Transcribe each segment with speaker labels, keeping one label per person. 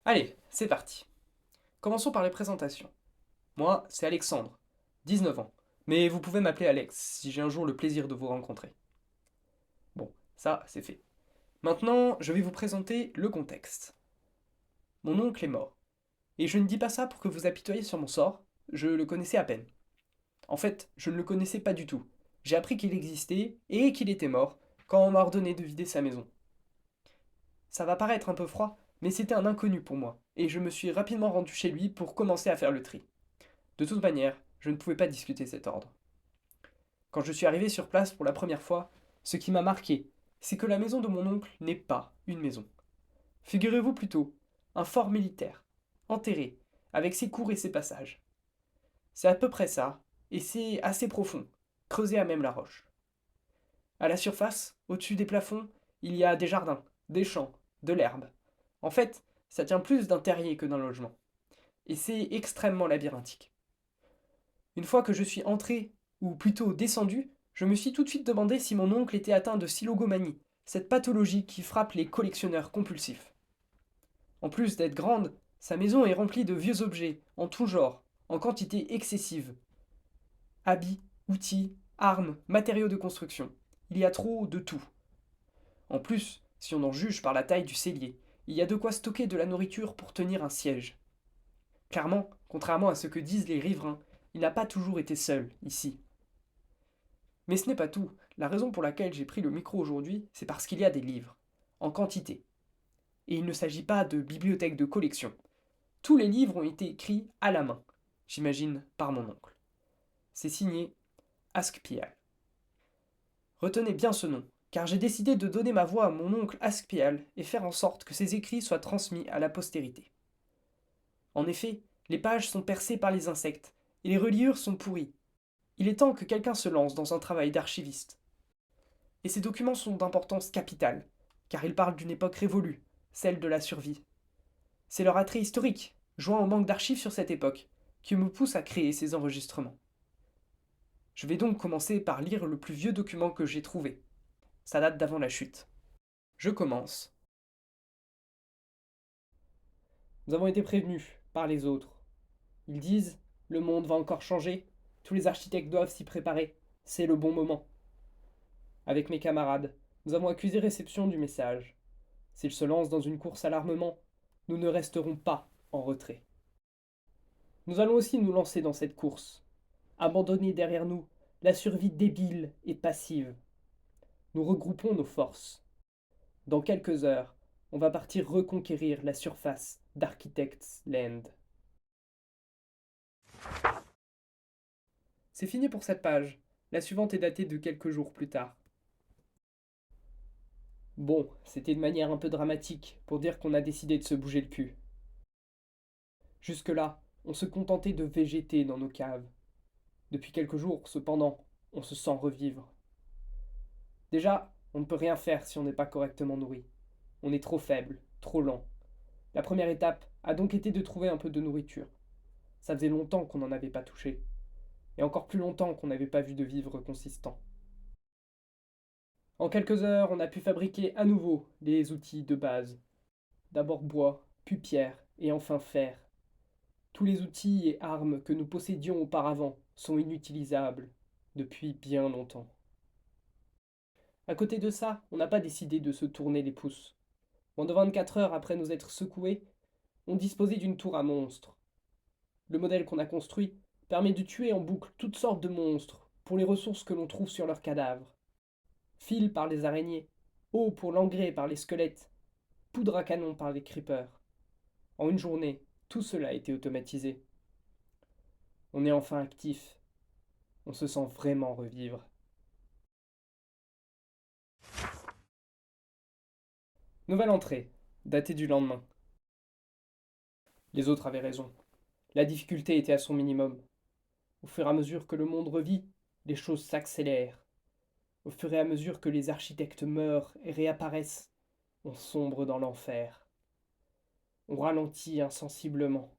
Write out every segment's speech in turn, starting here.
Speaker 1: Allez, c'est parti. Commençons par les présentations. Moi, c'est Alexandre, 19 ans. Mais vous pouvez m'appeler Alex si j'ai un jour le plaisir de vous rencontrer. Bon, ça, c'est fait. Maintenant, je vais vous présenter le contexte. Mon oncle est mort. Et je ne dis pas ça pour que vous apitoyiez sur mon sort, je le connaissais à peine. En fait, je ne le connaissais pas du tout. J'ai appris qu'il existait et qu'il était mort quand on m'a ordonné de vider sa maison. Ça va paraître un peu froid, mais c'était un inconnu pour moi, et je me suis rapidement rendu chez lui pour commencer à faire le tri. De toute manière, je ne pouvais pas discuter cet ordre. Quand je suis arrivé sur place pour la première fois, ce qui m'a marqué, c'est que la maison de mon oncle n'est pas une maison. Figurez-vous plutôt, un fort militaire, enterré, avec ses cours et ses passages. C'est à peu près ça, et c'est assez profond, creusé à même la roche. À la surface, au-dessus des plafonds, il y a des jardins, des champs, de l'herbe. En fait, ça tient plus d'un terrier que d'un logement. Et c'est extrêmement labyrinthique. Une fois que je suis entré, ou plutôt descendu, je me suis tout de suite demandé si mon oncle était atteint de silogomanie, cette pathologie qui frappe les collectionneurs compulsifs. En plus d'être grande, sa maison est remplie de vieux objets, en tout genre, en quantité excessive. Habits, outils, armes, matériaux de construction. Il y a trop de tout. En plus, si on en juge par la taille du cellier, il y a de quoi stocker de la nourriture pour tenir un siège. Clairement, contrairement à ce que disent les riverains, il n'a pas toujours été seul, ici. Mais ce n'est pas tout. La raison pour laquelle j'ai pris le micro aujourd'hui, c'est parce qu'il y a des livres, en quantité. Et il ne s'agit pas de bibliothèque de collection. Tous les livres ont été écrits à la main, j'imagine par mon oncle. C'est signé Askpial. Retenez bien ce nom, car j'ai décidé de donner ma voix à mon oncle Askpial et faire en sorte que ses écrits soient transmis à la postérité. En effet, les pages sont percées par les insectes, et les reliures sont pourries. Il est temps que quelqu'un se lance dans un travail d'archiviste. Et ces documents sont d'importance capitale, car ils parlent d'une époque révolue, celle de la survie. C'est leur attrait historique, joint au manque d'archives sur cette époque, qui me pousse à créer ces enregistrements. Je vais donc commencer par lire le plus vieux document que j'ai trouvé. Ça date d'avant la chute. Je commence. Nous avons été prévenus par les autres. Ils disent, le monde va encore changer, tous les architectes doivent s'y préparer, c'est le bon moment. Avec mes camarades, nous avons accusé réception du message. S'ils se lancent dans une course à l'armement, nous ne resterons pas en retrait. Nous allons aussi nous lancer dans cette course, abandonner derrière nous la survie débile et passive. Nous regroupons nos forces. Dans quelques heures, on va partir reconquérir la surface d'Architects Land. C'est fini pour cette page. La suivante est datée de quelques jours plus tard. Bon, c'était de manière un peu dramatique pour dire qu'on a décidé de se bouger le cul. Jusque-là, on se contentait de végéter dans nos caves. Depuis quelques jours, cependant, on se sent revivre. Déjà, on ne peut rien faire si on n'est pas correctement nourri. On est trop faible, trop lent. La première étape a donc été de trouver un peu de nourriture. Ça faisait longtemps qu'on n'en avait pas touché, et encore plus longtemps qu'on n'avait pas vu de vivre consistant. En quelques heures, on a pu fabriquer à nouveau les outils de base. D'abord bois, puis pierre, et enfin fer. Tous les outils et armes que nous possédions auparavant sont inutilisables depuis bien longtemps. À côté de ça, on n'a pas décidé de se tourner les pouces. Moins de 24 heures après nous être secoués, on disposait d'une tour à monstres. Le modèle qu'on a construit permet de tuer en boucle toutes sortes de monstres pour les ressources que l'on trouve sur leurs cadavres. Fil par les araignées, eau pour l'engrais par les squelettes, poudre à canon par les creepers. En une journée, tout cela a été automatisé. On est enfin actif. On se sent vraiment revivre. Nouvelle entrée, datée du lendemain. Les autres avaient raison. La difficulté était à son minimum. Au fur et à mesure que le monde revit, les choses s'accélèrent. Au fur et à mesure que les architectes meurent et réapparaissent, on sombre dans l'enfer. On ralentit insensiblement.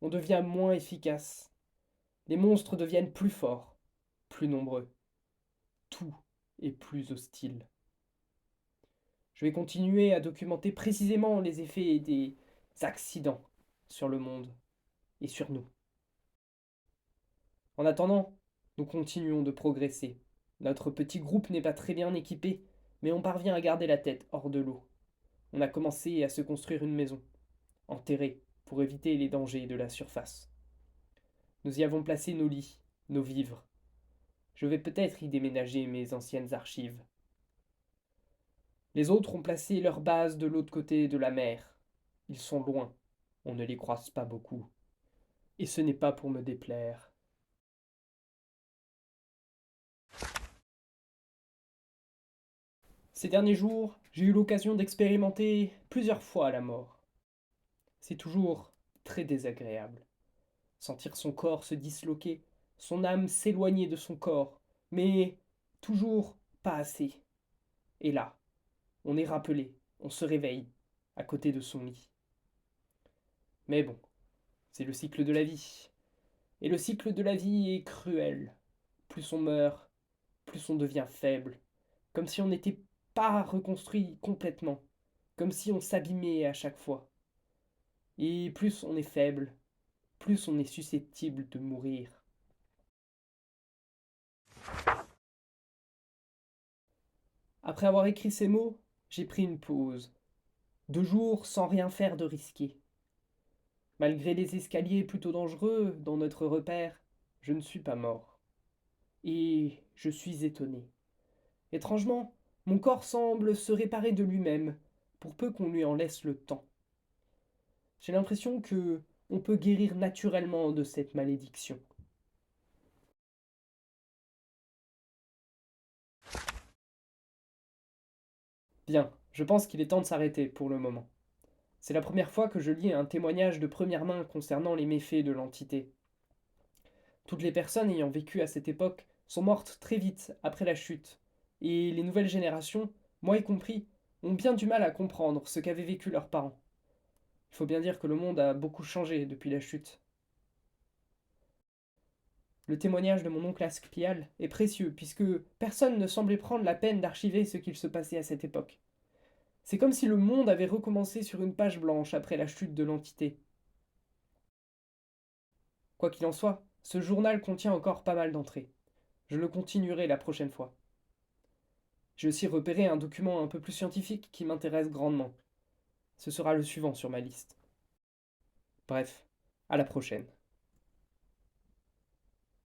Speaker 1: On devient moins efficace. Les monstres deviennent plus forts, plus nombreux. Tout est plus hostile. Je vais continuer à documenter précisément les effets des accidents sur le monde et sur nous. En attendant, nous continuons de progresser. Notre petit groupe n'est pas très bien équipé, mais on parvient à garder la tête hors de l'eau. On a commencé à se construire une maison, enterrée, pour éviter les dangers de la surface. Nous y avons placé nos lits, nos vivres. Je vais peut-être y déménager mes anciennes archives. Les autres ont placé leur base de l'autre côté de la mer. Ils sont loin, on ne les croise pas beaucoup. Et ce n'est pas pour me déplaire. Ces derniers jours, j'ai eu l'occasion d'expérimenter plusieurs fois la mort. C'est toujours très désagréable. Sentir son corps se disloquer, son âme s'éloigner de son corps, mais toujours pas assez. Et là, on est rappelé, on se réveille, à côté de son lit. Mais bon, c'est le cycle de la vie. Et le cycle de la vie est cruel. Plus on meurt, plus on devient faible, comme si on n'était pas reconstruit complètement, comme si on s'abîmait à chaque fois. Et plus on est faible, plus on est susceptible de mourir. Après avoir écrit ces mots, j'ai pris une pause. 2 jours sans rien faire de risqué. Malgré les escaliers plutôt dangereux dans notre repère, je ne suis pas mort. Et je suis étonné. Étrangement, mon corps semble se réparer de lui-même, pour peu qu'on lui en laisse le temps. J'ai l'impression que on peut guérir naturellement de cette malédiction. Bien, je pense qu'il est temps de s'arrêter pour le moment. C'est la première fois que je lis un témoignage de première main concernant les méfaits de l'entité. Toutes les personnes ayant vécu à cette époque sont mortes très vite après la chute, et les nouvelles générations, moi y compris, ont bien du mal à comprendre ce qu'avaient vécu leurs parents. Il faut bien dire que le monde a beaucoup changé depuis la chute. Le témoignage de mon oncle Asclial est précieux, puisque personne ne semblait prendre la peine d'archiver ce qu'il se passait à cette époque. C'est comme si le monde avait recommencé sur une page blanche après la chute de l'entité. Quoi qu'il en soit, ce journal contient encore pas mal d'entrées. Je le continuerai la prochaine fois. J'ai aussi repéré un document un peu plus scientifique qui m'intéresse grandement. Ce sera le suivant sur ma liste. Bref, à la prochaine.